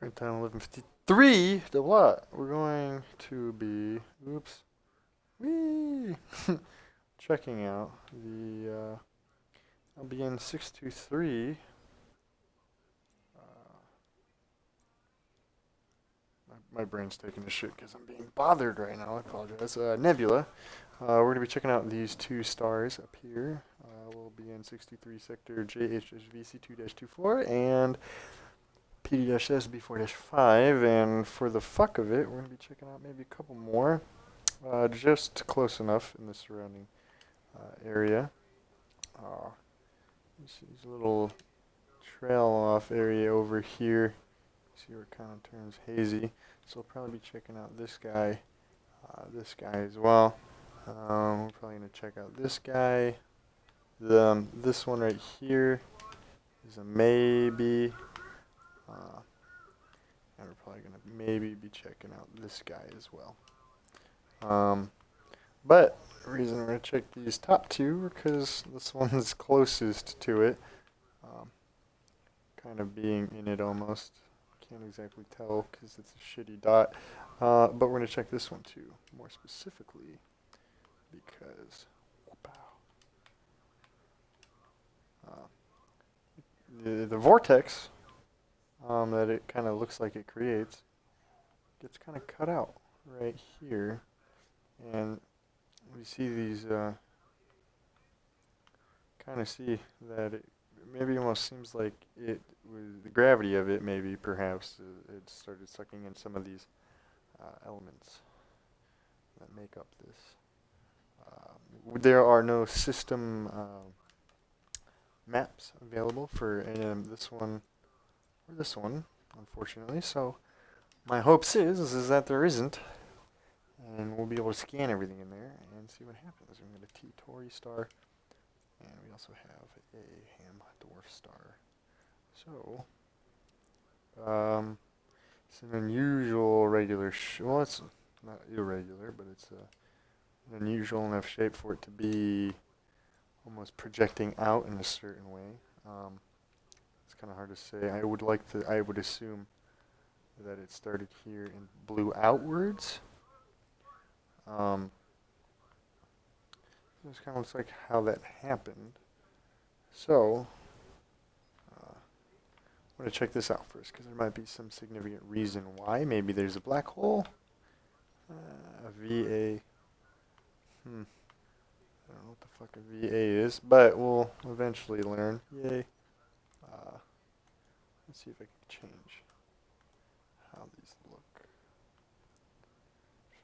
Current time 11:53. The what? We're going to be, oops, wee, checking out the LBN 623. My brain's taking a shit because I'm being bothered right now. I apologize. Nebula. We're going to be checking out these two stars up here. We'll be in 63 sector JHSVC2-24 and PD-SB4-5. And for the fuck of it, we're going to be checking out maybe a couple more. Just close enough in the surrounding area. This is a little trail off area over here. See where it kind of turns hazy. So we'll probably be checking out this guy as well. We're probably going to check out this guy. This one right here is a maybe. And we're probably going to maybe be checking out this guy as well. But the reason we're going to check these top two because this one is closest to it. Kind of being in it almost. Can't exactly tell because it's a shitty dot. But we're going to check this one too, more specifically, because the vortex that it kind of looks like it creates gets kind of cut out right here. And we see these, kind of see that it maybe almost seems like it was the gravity of it, maybe perhaps it started sucking in some of these elements that make up this. There are no system maps available for this one or this one, unfortunately. So my hopes is that there isn't, and we'll be able to scan everything in there and see what happens. We got a T Tauri star. And we also have a Ham dwarf star. So, it's an unusual regular well, it's not irregular, but it's an unusual enough shape for it to be almost projecting out in a certain way. It's kind of hard to say. I would assume that it started here and blew outwards. This kind of looks like how that happened. So, I'm going to check this out first because there might be some significant reason why. Maybe there's a black hole, a VA. I don't know what the fuck a VA is, but we'll eventually learn. Yay. Let's see if I can change how these look.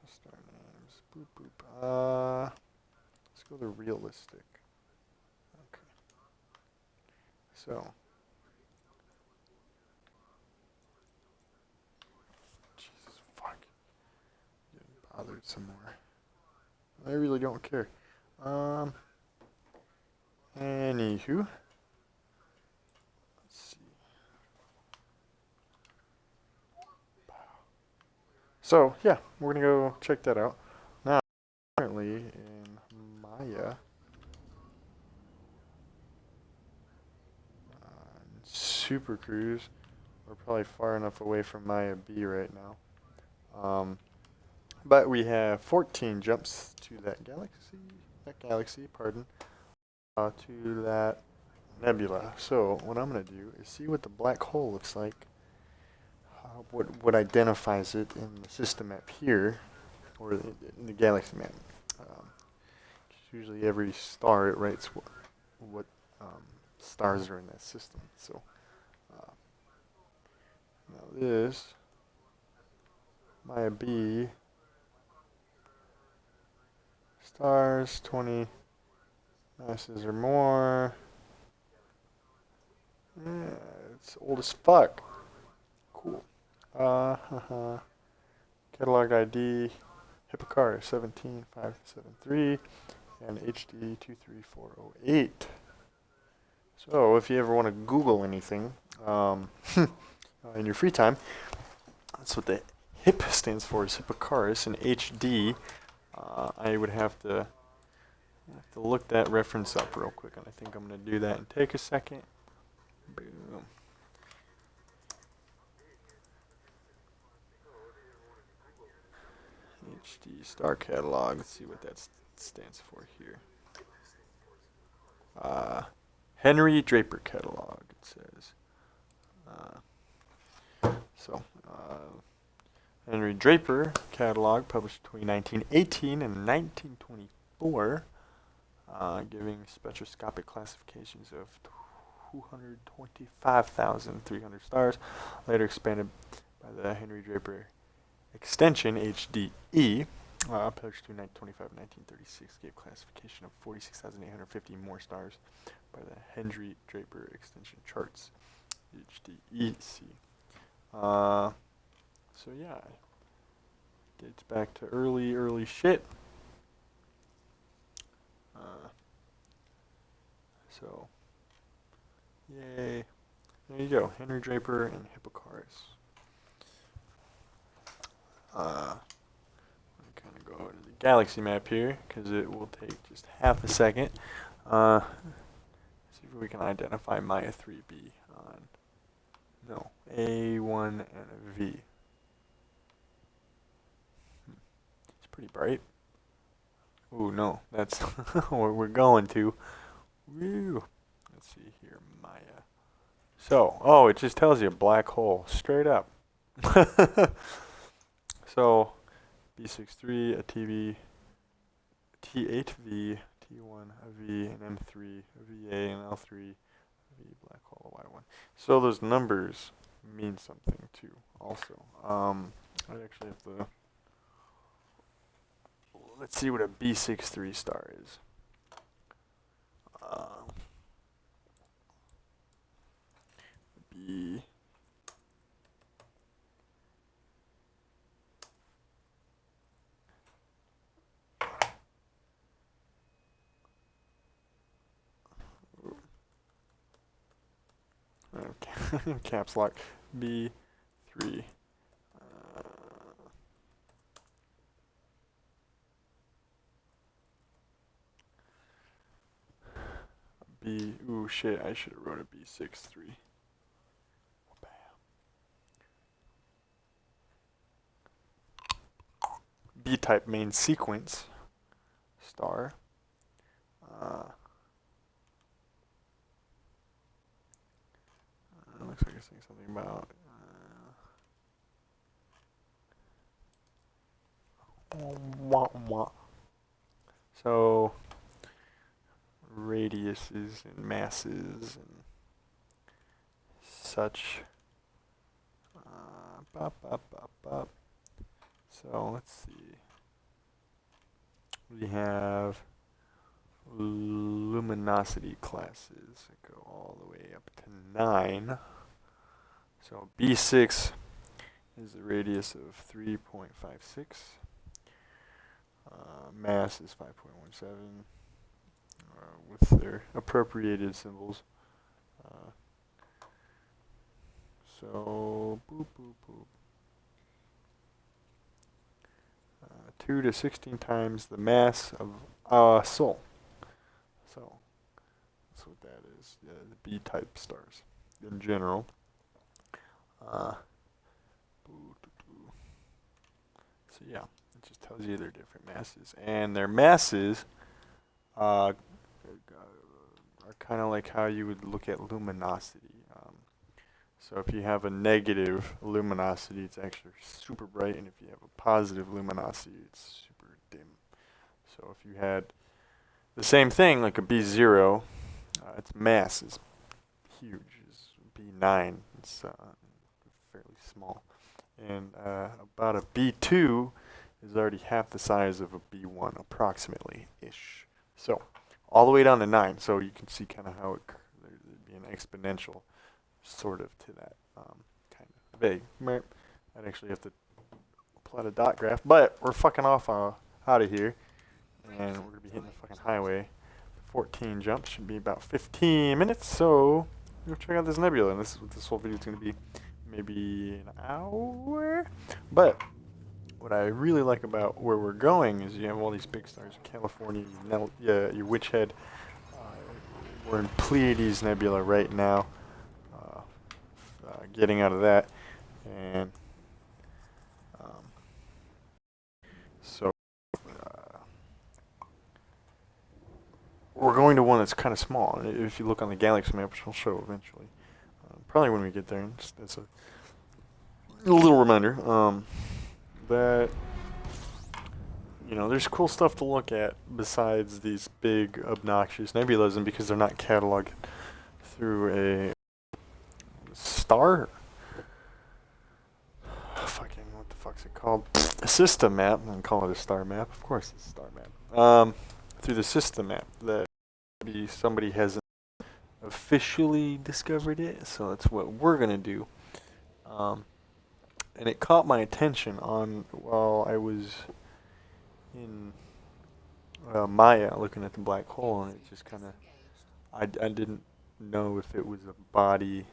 Star names. Boop boop. Let's go to realistic. Okay. So. Jesus fuck. Getting bothered some more. I really don't care. Anywho. Let's see. So, yeah, we're gonna go check that out. Now, currently in Maya. Super Cruise. We're probably far enough away from Maya B right now. But we have 14 jumps to that galaxy, to that nebula. So what I'm going to do is see what the black hole looks like, what identifies it in the system map here, or in the galaxy map. Usually every star, it writes what stars are in that system. So now this, Maya B, stars, 20 masses or more. Yeah, it's old as fuck. Cool. Catalog ID, Hippocaris 17573 and HD 23408. So if you ever want to Google anything in your free time, that's what the HIP stands for, is Hippocaris, and HD. I would have to look that reference up real quick, and I think I'm going to do that and take a second. Boom. HD star catalog. Let's see what that stands for here. Henry Draper catalog, it says. Henry Draper catalog, published between 1918 and 1924, giving spectroscopic classifications of 225,300 stars, later expanded by the Henry Draper extension, HDE, published between 1925 and 1936, gave classification of 46,850 more stars by the Henry Draper extension charts, HDEC. So yeah, dates back to early shit. So, yay. There you go, Henry Draper and Hipparchus. I'm kind of go to the galaxy map here, because it will take just half a second. See if we can identify Maya 3b on, no, A1 and a V. It's pretty bright. Ooh, no, that's where we're going to. Woo. Let's see here, Maya. So, oh, it just tells you a black hole, straight up. So, B63, a TV, T8V, T1, a V, an M3, a VA, an L3, a V, black hole, a Y1. So those numbers mean something too, also. I actually have to, let's see what a B63 star is. B. Okay, caps lock. B3. B. Ooh, shit! I should have wrote a B63. B-type main sequence star. Looks like it's saying something about so radiuses and masses and such. So let's see. We have luminosity classes that go all the way up to 9. So B6 is the radius of 3.56. Mass is 5.17 with their appropriated symbols. So boop boop boop. 2 to 16 times the mass of Sol. So that's what that is. Yeah, the B-type stars in general. So yeah, it just tells you their different masses, and their masses are kind of like how you would look at luminosity. So if you have a negative luminosity, it's actually super bright, and if you have a positive luminosity, it's super dim. So if you had the same thing, like a B0, its mass is huge. It's B9. It's fairly small. And about a B2 is already half the size of a B1, approximately-ish. So all the way down to 9. So you can see kind of how there'd be an exponential sort of to that kind of vague. I'd actually have to plot a dot graph, but we're fucking off out of here, and we're gonna be hitting the fucking highway. 14 jumps should be about 15 minutes, so go check out this nebula, and this is what this whole video is gonna be, maybe an hour. But what I really like about where we're going is you have all these big stars in California, your Witch Head. We're in Pleiades Nebula right now. Getting out of that, and we're going to one that's kind of small. If you look on the galaxy map, which I'll show eventually, probably when we get there. It's a little reminder that there's cool stuff to look at besides these big obnoxious nebulas, and because they're not cataloged through a star. Fucking what the fuck's it called? A system map. I don't call it a star map. Of course, it's a star map. Through the system map that somebody hasn't officially discovered it, so that's what we're gonna do. And it caught my attention while I was in Maya looking at the black hole, and it just kind of I didn't know if it was a body.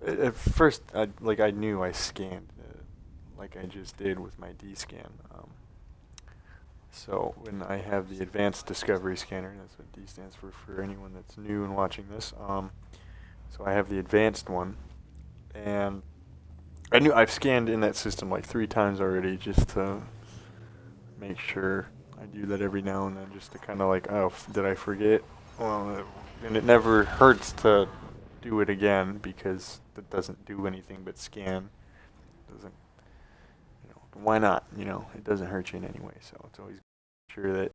At first, I knew I scanned like I just did with my D-scan. So when I have the Advanced Discovery Scanner, that's what D stands for anyone that's new and watching this. So I have the advanced one, and I knew I've scanned in that system like 3 times already, just to make sure. I do that every now and then, just to kind of like, oh, did I forget? Well, and it never hurts to do it again, because it doesn't do anything but scan. It doesn't, why not? It doesn't hurt you in any way. So it's always sure that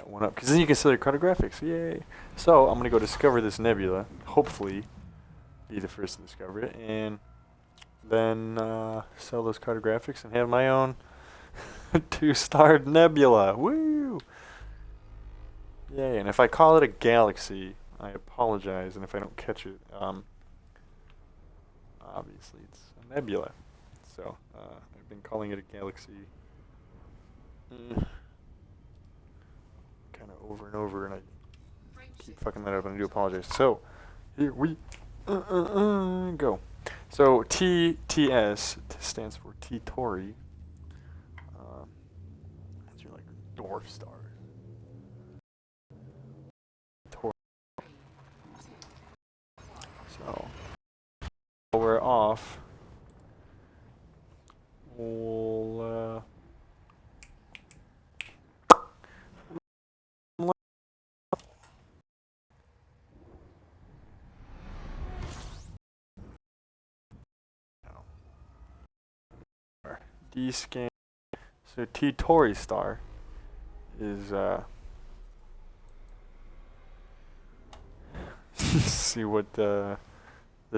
one up, because then you can see their cartographics. Yay! So I'm gonna go discover this nebula. Hopefully, be the first to discover it, and then sell those cartographics and have my own 2-starred nebula. Woo! Yay! And if I call it a galaxy, I apologize, and if I don't catch it, obviously it's a nebula. So I've been calling it a galaxy kind of over and over, and I keep fucking that up, and I do apologize. So here we go. So TTS stands for T-Tauri. These are like dwarf stars. So we're off. We'll D-scan. So T-Tauri star is see what the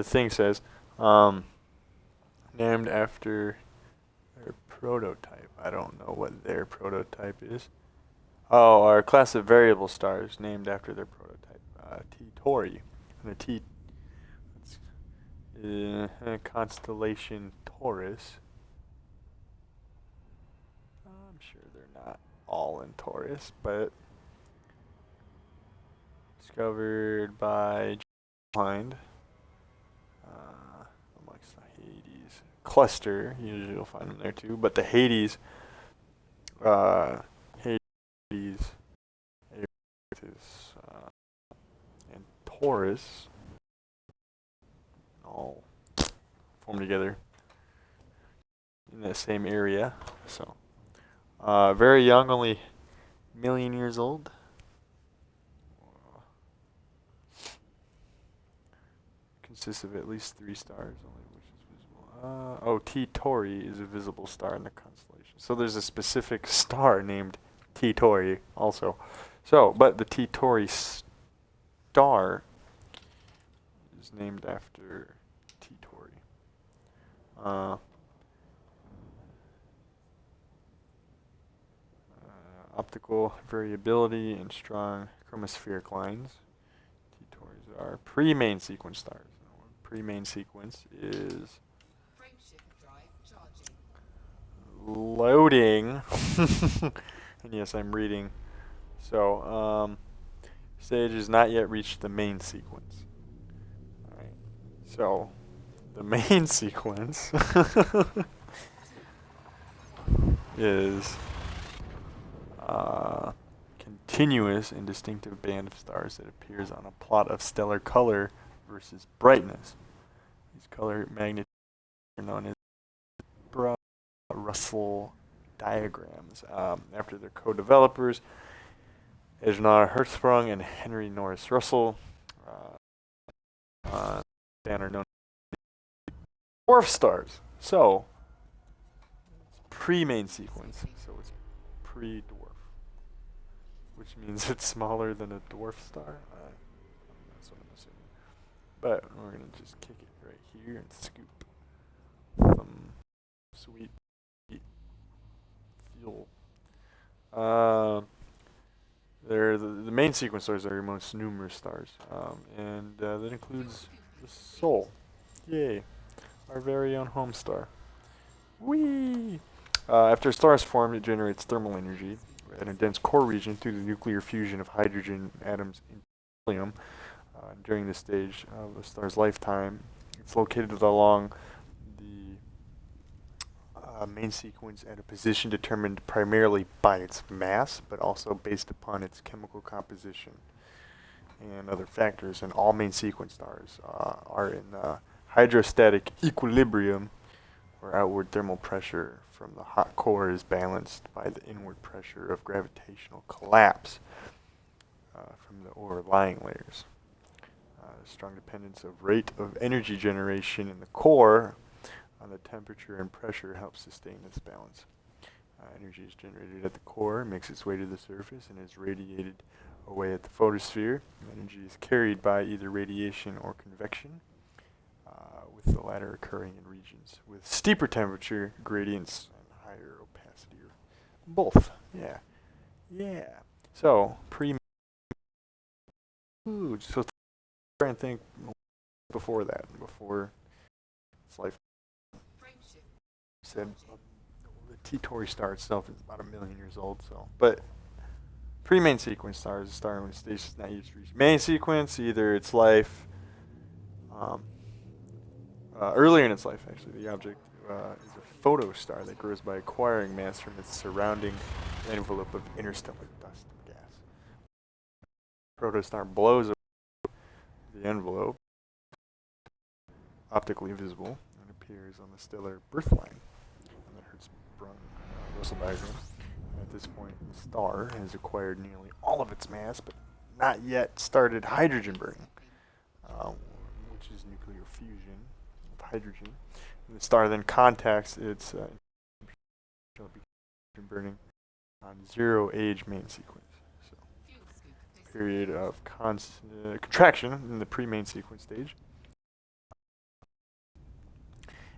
thing says. Named after their prototype. I don't know what their prototype is. Oh, our class of variable stars named after their prototype. T-Tauri. And the T. Constellation Taurus. I'm sure they're not all in Taurus, but discovered by Hind amongst the Hades cluster. Usually you'll find them there too, but the Hades is and Taurus all form together in the same area. So very young, only a million years old. Consists of at least 3 stars, only which is visible. T-Tauri is a visible star in the constellation. So there's a specific star named T-Tauri also. So, but the T-Tauri star is named after T-Tauri. Optical variability and strong chromospheric lines. T-Tauris are pre-main sequence stars. Pre-main sequence is loading. And yes, I'm reading. So, stage has not yet reached the main sequence. Alright. So, the main sequence is continuous and distinctive band of stars that appears on a plot of stellar color versus brightness. These color magnitudes are known as Russell diagrams after their co-developers, Ejnar Hertzsprung and Henry Norris Russell. Are known as dwarf stars. So, it's pre-main sequence, so it's pre-dwarf, which means it's smaller than a dwarf star. That's what I'm assuming. But we're going to just kick it right here and scoop some sweet fuel. They're the main sequence stars are your most numerous stars, and that includes the Sol. Yay, our very own home star. Whee! After a star is formed, it generates thermal energy in a dense core region through the nuclear fusion of hydrogen atoms in helium. During this stage of the star's lifetime, it's located along the main sequence at a position determined primarily by its mass, but also based upon its chemical composition and other factors. And all main sequence stars are in hydrostatic equilibrium, where outward thermal pressure from the hot core is balanced by the inward pressure of gravitational collapse from the overlying layers. Strong dependence of rate of energy generation in the core on the temperature and pressure helps sustain this balance. Energy is generated at the core, makes its way to the surface, and is radiated away at the photosphere. Energy is carried by either radiation or convection, with the latter occurring in regions with steeper temperature gradients and higher opacity, or both. Yeah. So so try and think before its life. Said the T-Tauri star itself is about 1 million years old. So, but pre-main sequence star is a star when stage is not used to reach main sequence. Either its life, earlier in its life, actually, the object is a photostar that grows by acquiring mass from its surrounding envelope of interstellar dust and gas. Protostar blows away the envelope, optically visible, and appears on the stellar birth line on the Hertzsprung-Russell diagram. And at this point, the star has acquired nearly all of its mass, but not yet started hydrogen burning, which is nuclear fusion of hydrogen. And the star then contacts its burning on zero-age main sequence. So, period of contraction in the pre-main sequence stage.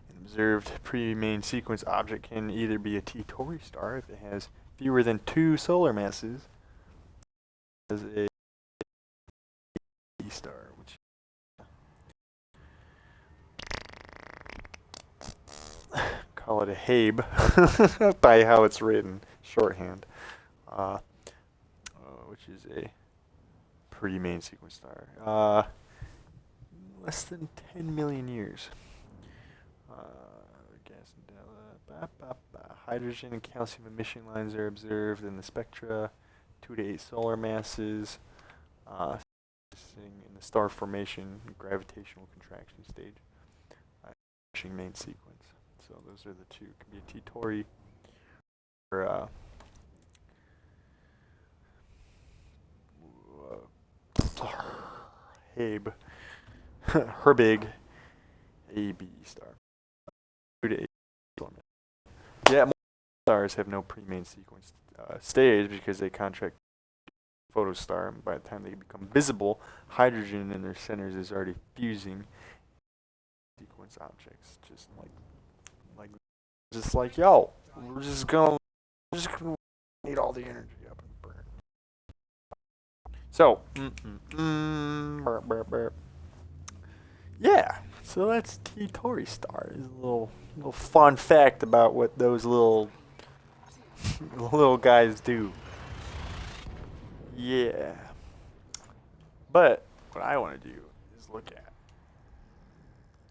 An observed pre-main sequence object can either be a T-Tauri star if it has fewer than 2 solar masses, as a star, which call it a Habe by how it's written, shorthand, which is a pre-main sequence star. Less than 10 million years. Gas and hydrogen and calcium emission lines are observed in the spectra. 2 to 8 solar masses. In the star formation, gravitational contraction stage. Main sequence. So those are the two. It can be a T-Tauri or Habe, Herbig, AB star. 2 to 8 solar masses. Yeah, most stars have no pre-main sequence stage because they contract photostar, and by the time they become visible, hydrogen in their centers is already fusing sequence objects, just like yo, we're just gonna need all the energy up and burn. So, yeah. So that's T-Tauri stars. A little fun fact about what those little guys do. Yeah. But what I want to do is look at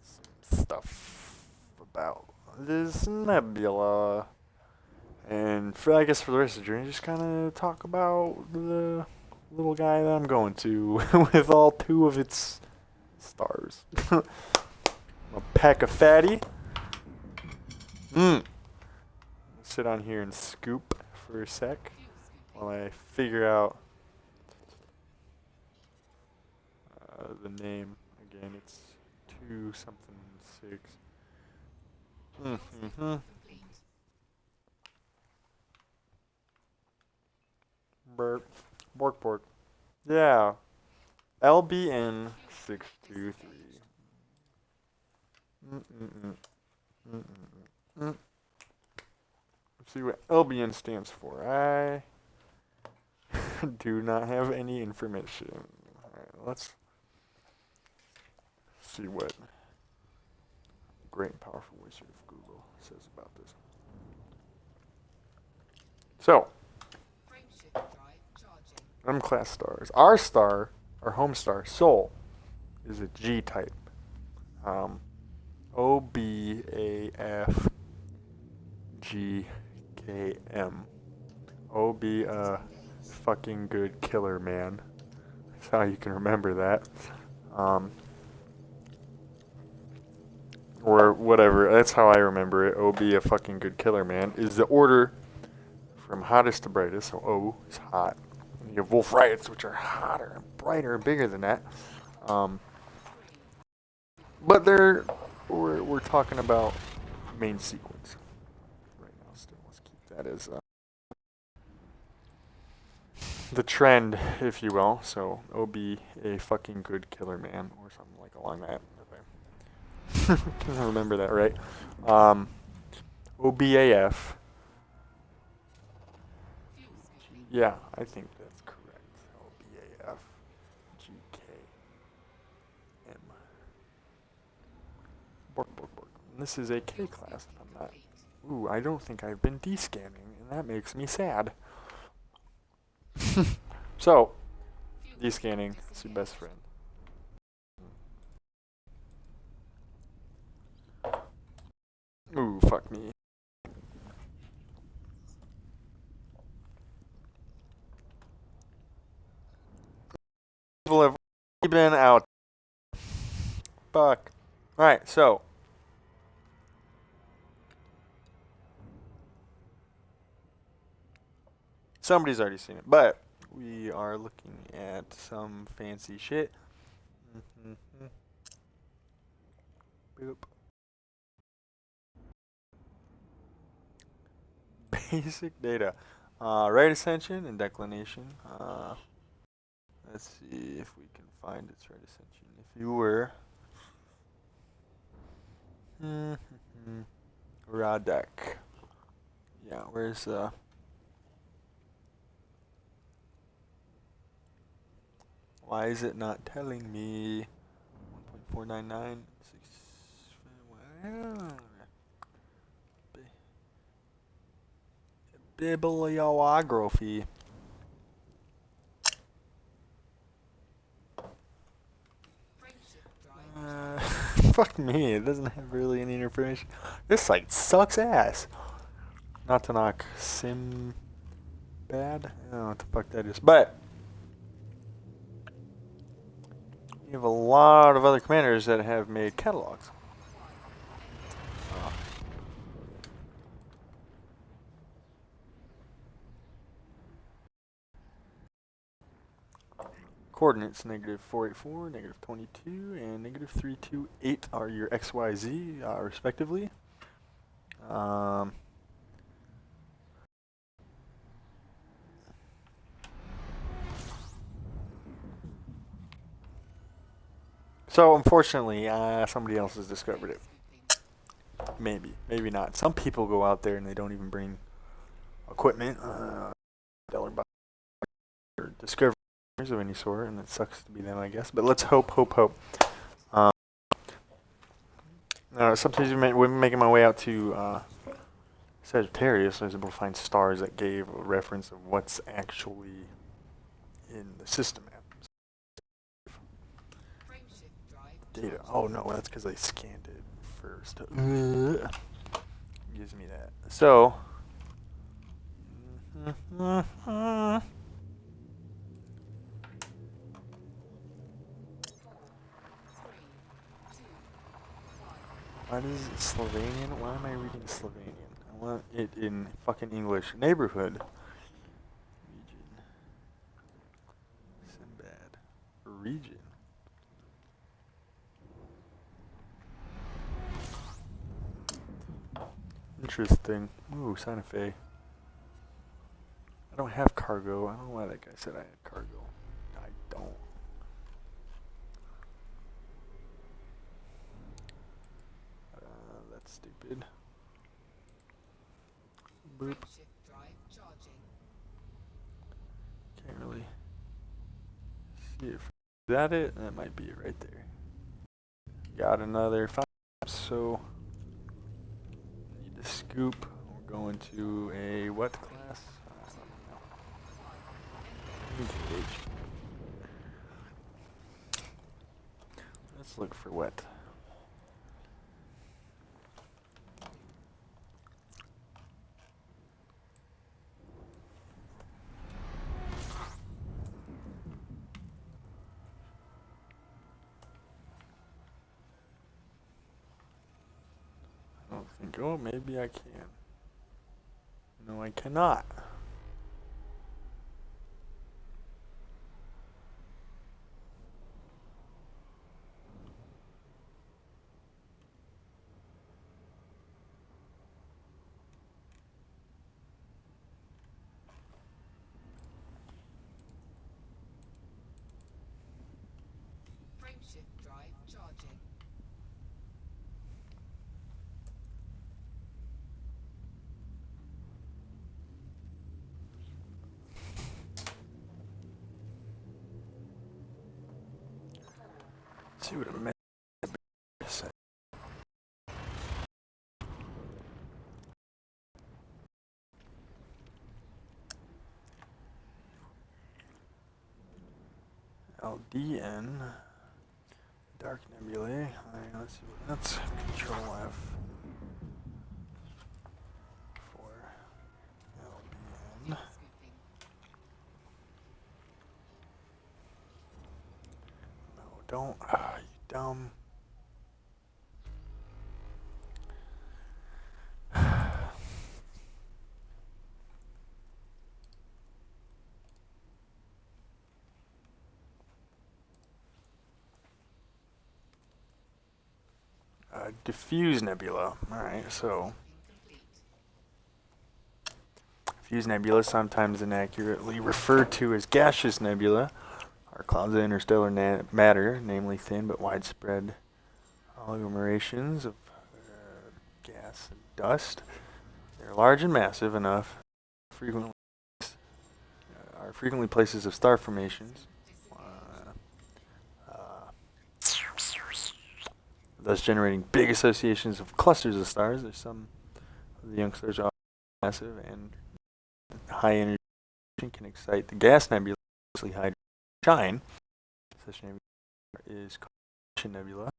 some stuff about this nebula. And I guess for the rest of the journey, just kind of talk about the little guy that I'm going to with all 2 of its stars. A pack of fatty. sit on here and scoop for a sec while I figure out the name again. It's 2 something 6. Burp. Bork bork. Yeah. LBN 623. Let's see what LBN stands for. I do not have any information. Alright, let's see what Great and Powerful Wizard of Google says about this. So, M-class stars. Our star, our home star, Sol, is a G type. OBAFGKM. OB, fucking good killer man. That's how you can remember that. Or whatever. That's how I remember it. OB, a fucking good killer man, is the order from hottest to brightest. So O is hot. You have Wolf Riots, which are hotter and brighter and bigger than that. But we're talking about main sequence right now. Still, let's keep that as the trend, if you will. So OB, a fucking good killer man, or something like along that. I remember that right. OBAF. Yeah, I think that's correct. OBAF GKM. Bork, bork, bork. And this is a K class. If I'm not. Ooh, I don't think I've been descanning, and that makes me sad. So, descanning is your best friend. Ooh, fuck me. People have been out. Fuck. Alright, so. Somebody's already seen it, but we are looking at some fancy shit. Boop. Basic data. Right ascension and declination. Let's see if we can find its right ascension. If you were Radek. Yeah, where's why is it not telling me 1.499 bibliography. Fuck me, it doesn't have really any information. This site sucks ass. Not to knock Sim bad. I don't know what the fuck that is. But you have a lot of other commanders that have made catalogs. Coordinates -484, -22, and -328 are your XYZ, respectively. So, unfortunately, somebody else has discovered it. Maybe not. Some people go out there and they don't even bring equipment, or discoveries of any sort, and it sucks to be them, I guess. But let's hope. Sometimes when making my way out to Sagittarius, I was able to find stars that gave a reference of what's actually in the system map. Data. Oh no, that's because I scanned it first. Gives me that. So. What is it? Slovenian? Why am I reading Slovenian? I want it in fucking English. Neighborhood. Region. Sinbad. Region. Interesting. Ooh, Santa Fe. I don't have cargo. I don't know why that guy said I had cargo. I don't. That's stupid. Boop. Can't really see it. Is that it? That might be it right there. Got another 5. So need to scoop. We're going to a what class? Let's look for wet. I don't think. Oh, maybe I can. No, I cannot. Frameshift drive charging. Let's see what a minute is. LDN. Dark nebulae. Alright, let's see what that's. Control F. For LBN. No, don't. You dumb. Diffuse nebula. Alright, so. Diffuse nebula, sometimes inaccurately referred to as gaseous nebula, are clouds of interstellar matter, namely thin but widespread agglomerations of gas and dust. They're large and massive enough, are frequently places of star formations, thus generating big associations of clusters of stars. There's some of the young stars are massive and high energy can excite the gas nebula, mostly hydrogen shine. Such nebula is called nebula.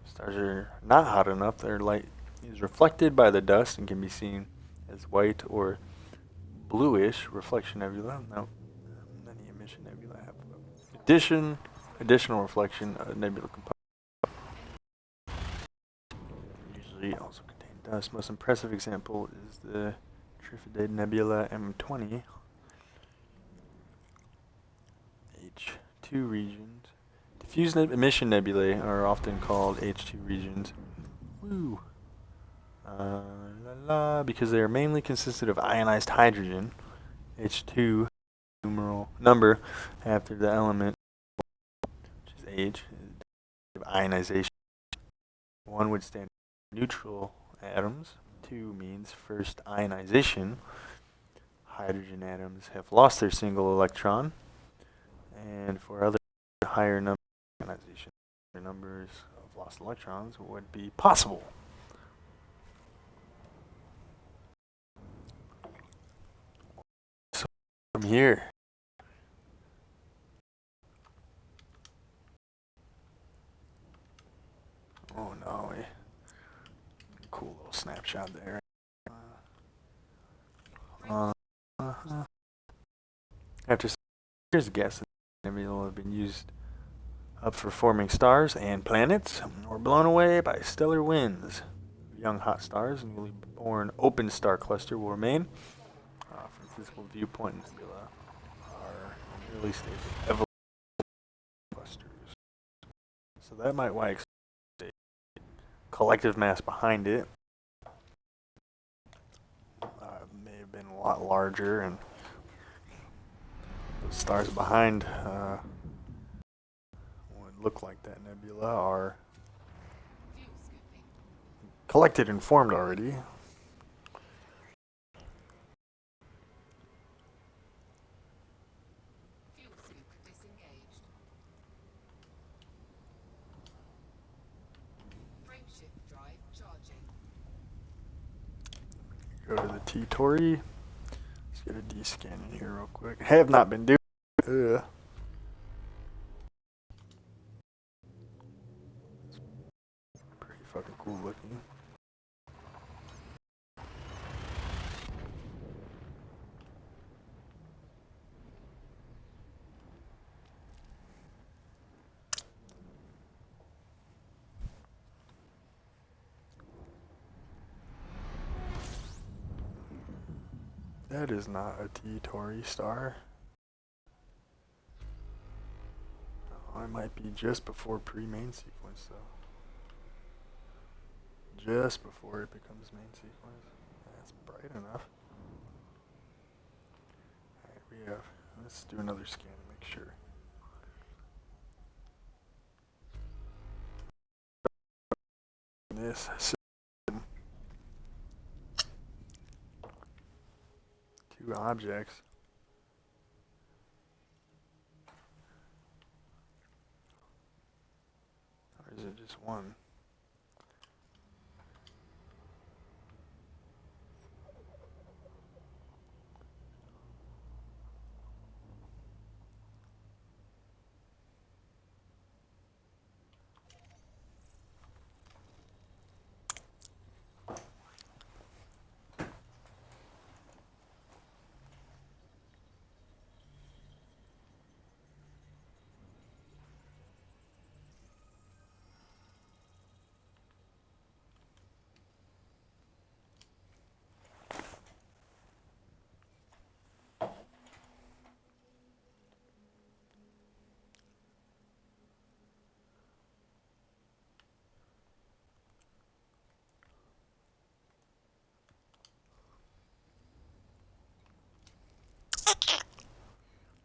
Stars are not hot enough. Their light is reflected by the dust and can be seen as white or bluish reflection nebula. Now, many emission nebula have additional reflection nebula component. Usually also contain dust. Most impressive example is the Trifid Nebula M20. H2 regions. Diffuse emission nebulae are often called H2 regions. Woo! Because they are mainly consisted of ionized hydrogen. H2 number after the element, which is H, of ionization. 1 would stand for neutral atoms. 2 means first ionization. Hydrogen atoms have lost their single electron. And for other higher numbers, ionization numbers of lost electrons would be possible. So from here, oh no, cool little snapshot there. After years, gases nebula have been used up for forming stars and planets, or blown away by stellar winds. Young hot stars and newly born open star cluster will remain. From physical viewpoint, nebula are in early stages of evolution clusters. So that might why collective mass behind it may have been a lot larger, and the stars behind what look like that nebula are Fuel scooping. collected and formed already. Fuel scoop disengaged. Frameshift drive charging. Go to the T-Tori. Let's get a D-scan in here real quick. Have not been doing. Ugh. Pretty fucking cool looking. That is not a T-Tori star. Oh, it might be just before pre-main sequence, though. Just before it becomes main sequence. That's bright enough. Alright, we have. Let's do another scan to make sure. This system. Two objects. Or is it just one?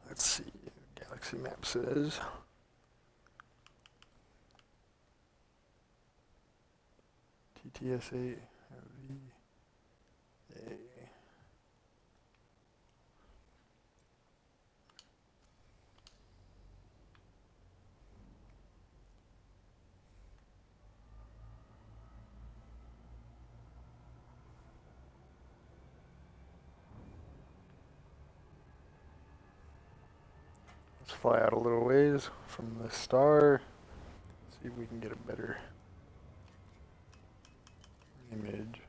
Let's see. Galaxy map says. TTSA VA. Let's fly out a little ways from the star. See if we can get a better image.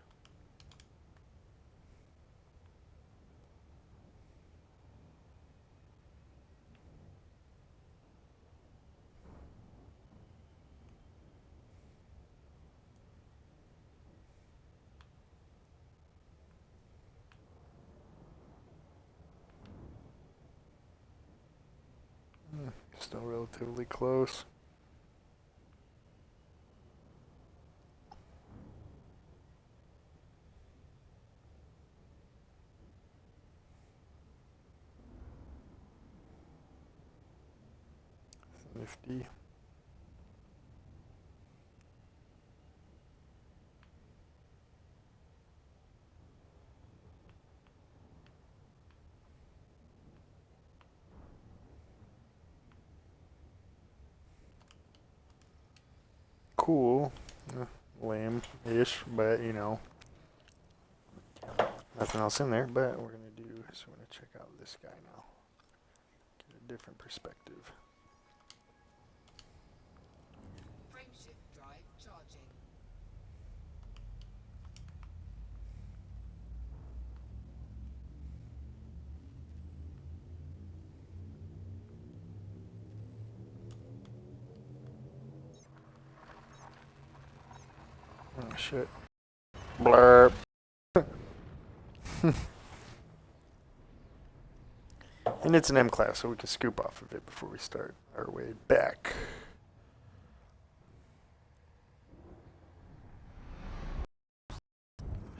Still relatively close. Nifty. Cool. Lame-ish, but you know, nothing else in there. But we're gonna do is we're gonna check out this guy now. Get a different perspective. Frameshift drive charging. Shit. Blurp. And it's an M class, so we can scoop off of it before we start our way back.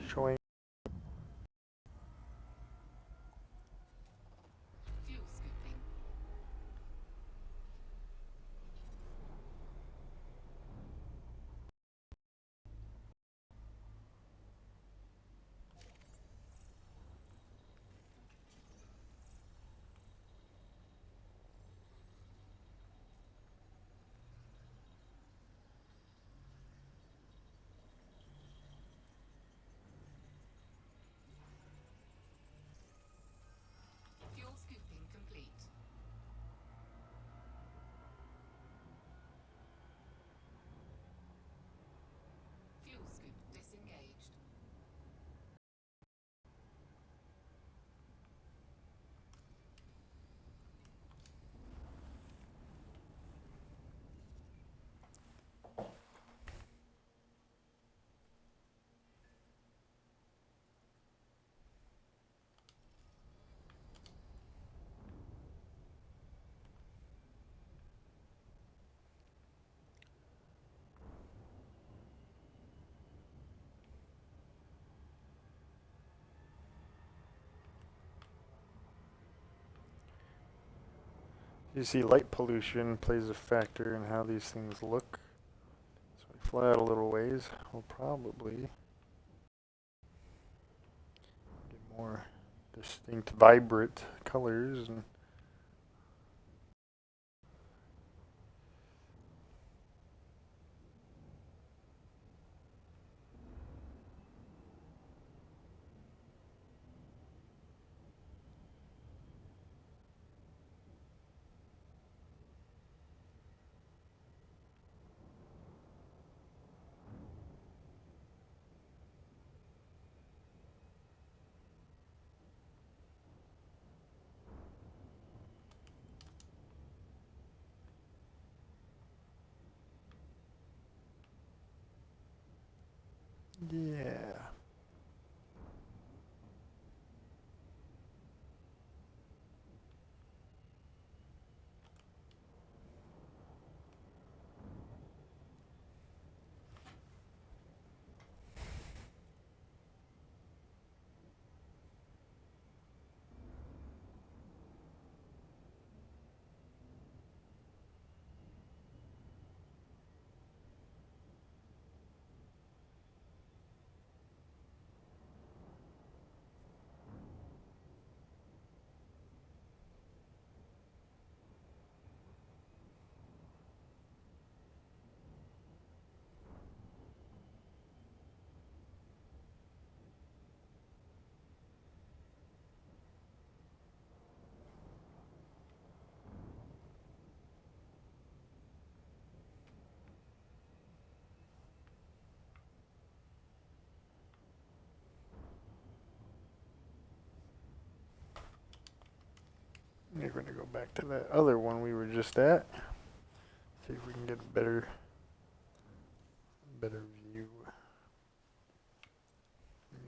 Showing. Fuel scooping. Fuel scooping complete. Fuel scoop disengaged. You see, light pollution plays a factor in how these things look. So we fly out a little ways, we'll probably get more distinct, vibrant colors. And yeah. We're going to go back to that other one we were just at. See if we can get a better view.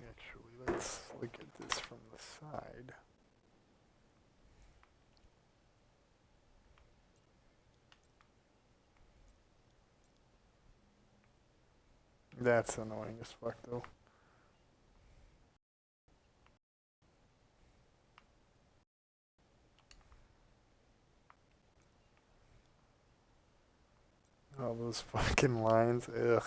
Actually, let's look at this from the side. That's annoying as fuck, though. All those fucking lines, ugh.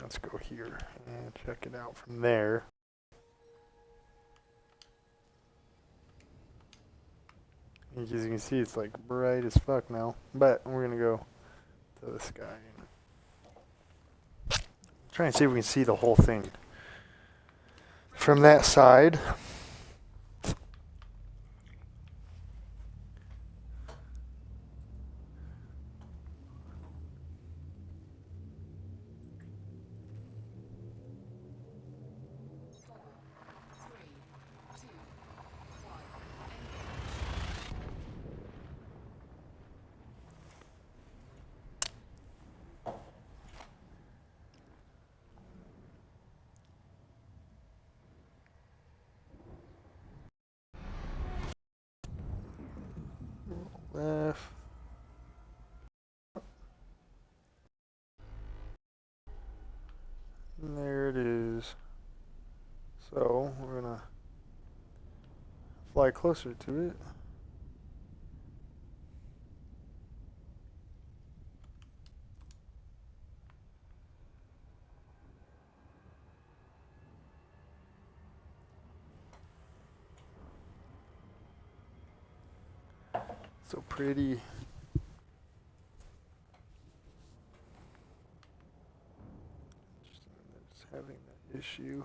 Let's go here and check it out from there. As you can see, it's like bright as fuck now. But we're gonna go to the sky and try and see if we can see the whole thing from that side. fly closer to it. So pretty. Interesting that it's having that issue.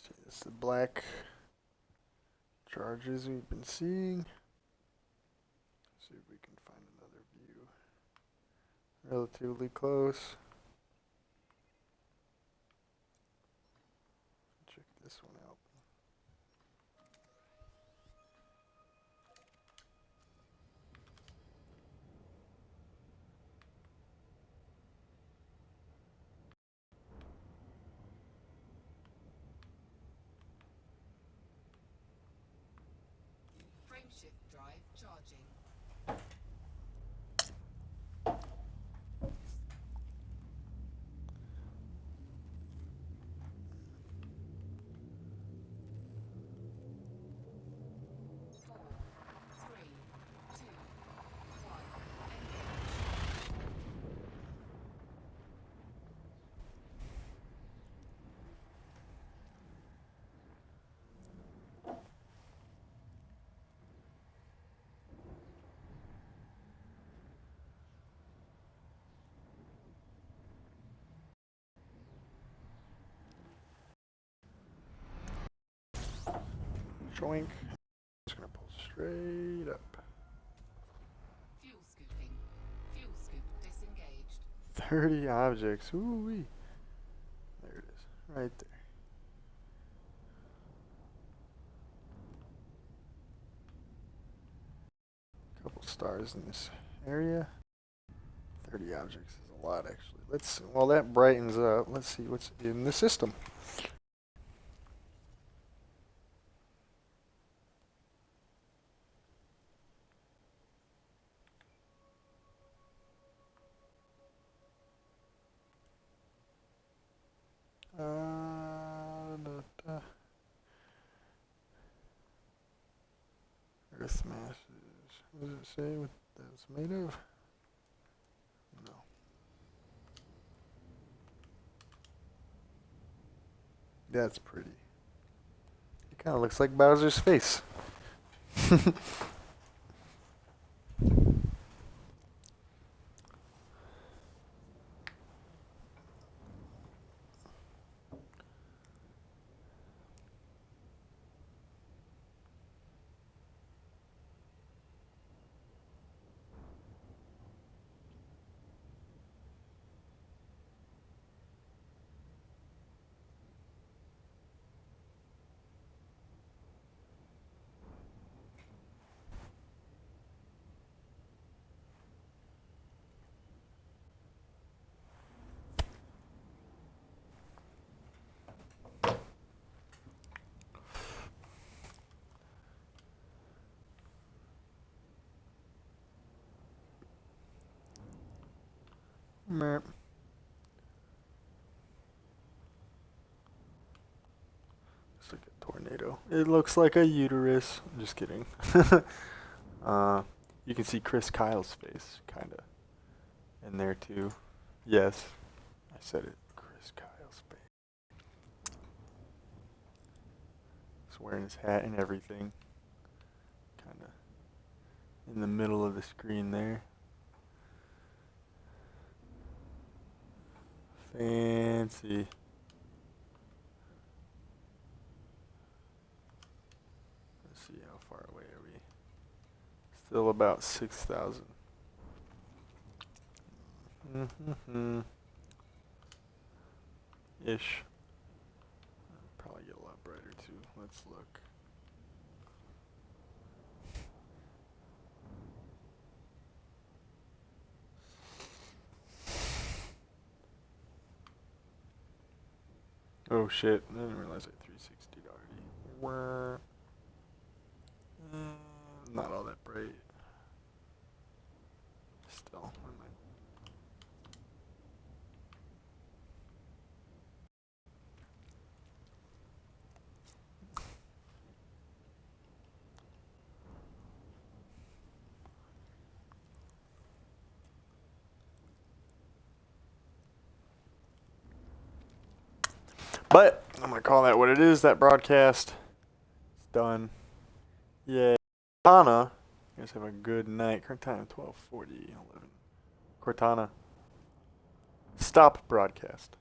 See, this is the black charges we've been seeing. See if we can find another view relatively close. Check this one out. Frameshift drive charging. Four, three, two, one, engage. Joink. Just gonna pull straight up. Fuel scooping. Fuel scoop disengaged. 30 objects. Ooh wee. There it is. Right there. Couple stars in this area. 30 objects is a lot actually. Let's while that brightens up, let's see what's in the system. Da, da. Earth masses. What does it say what that's made of? No. That's pretty. It kind of looks like Bowser's face. Merp. It's like a tornado. It looks like a uterus. I'm just kidding. You can see Chris Kyle's face, kind of. in there too. Yes, I said it. Chris Kyle's baby. He's wearing his hat and everything. Kind of in the middle of the screen there. Fancy. Let's see, how far away are we? Still about 6,000. Ish. Probably get a lot brighter too. Let's look. Oh shit, I didn't realize I 360'd already. Not all that bright. Still, I might. But I'm gonna call that what it is. That broadcast, it's done. Yay, Cortana. You guys have a good night. Current time 12:40, 11. Cortana. Stop broadcast.